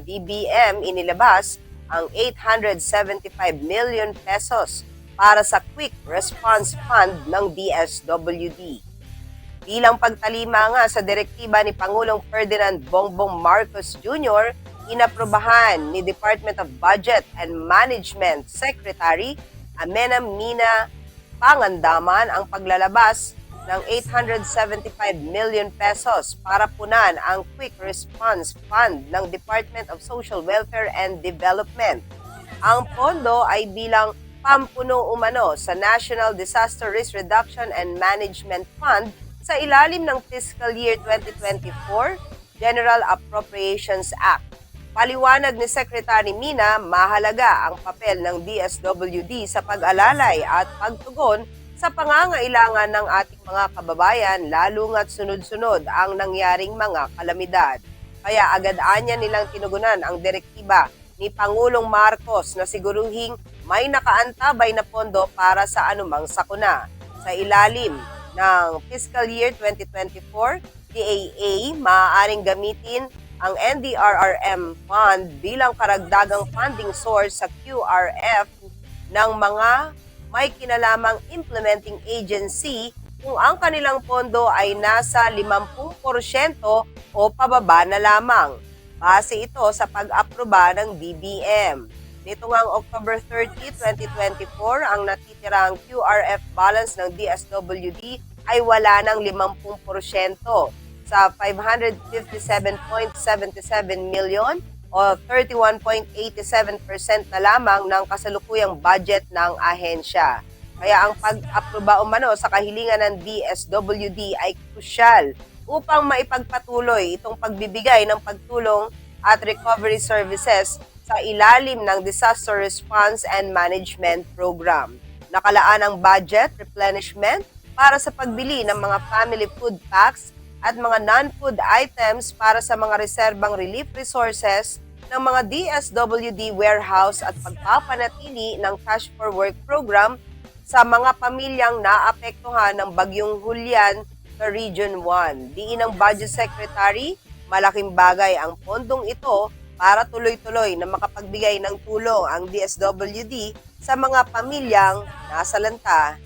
DBM inilabas ang 875 million pesos para sa Quick Response Fund ng DSWD. Bilang pagtalima nga sa direktiba ni Pangulong Ferdinand Bongbong Marcos Jr., inaprubahan ni Department of Budget and Management Secretary Amena Mina Pangandaman ang paglalabas ng 875 million pesos para punan ang Quick Response Fund ng Department of Social Welfare and Development. Ang pondo ay bilang pampuno umano sa National Disaster Risk Reduction and Management Fund sa ilalim ng Fiscal Year 2024 General Appropriations Act. Paliwanag ni Secretary Mina, mahalaga ang papel ng DSWD sa pag-alalay at pagtugon sa pangangailangan ng ating mga kababayan, lalo nga't sunod-sunod ang nangyaring mga kalamidad. Kaya agad-anya nilang tinugunan ang direktiba ni Pangulong Marcos na siguruhing may nakaantabay na pondo para sa anumang sakuna. Sa ilalim ng Fiscal Year 2024, DAA maaaring gamitin ang NDRRM Fund bilang karagdagang funding source sa QRF ng mga may kinalamang implementing agency kung ang kanilang pondo ay nasa 50% o pababa na lamang. Base ito sa pag-aproba ng DBM. Nito ngang October 30, 2024, ang natitirang QRF balance ng DSWD ay wala ng 50% sa 557.77 million o 31.87% na lamang ng kasalukuyang budget ng ahensya. Kaya ang pag-aproba umano sa kahilingan ng DSWD ay krusyal upang maipagpatuloy itong pagbibigay ng pagtulong at recovery services sa ilalim ng Disaster Response and Management Program. Nakalaan ang budget replenishment para sa pagbili ng mga family food packs at mga non-food items para sa mga reserbang relief resources ng mga DSWD warehouse at pagpapanatili ng Cash for Work program sa mga pamilyang naapektuhan ng Bagyong Julian sa Region 1. Diin ng Budget Secretary, malaking bagay ang pondong ito para tuloy-tuloy na makapagbigay ng tulong ang DSWD sa mga pamilyang nasalanta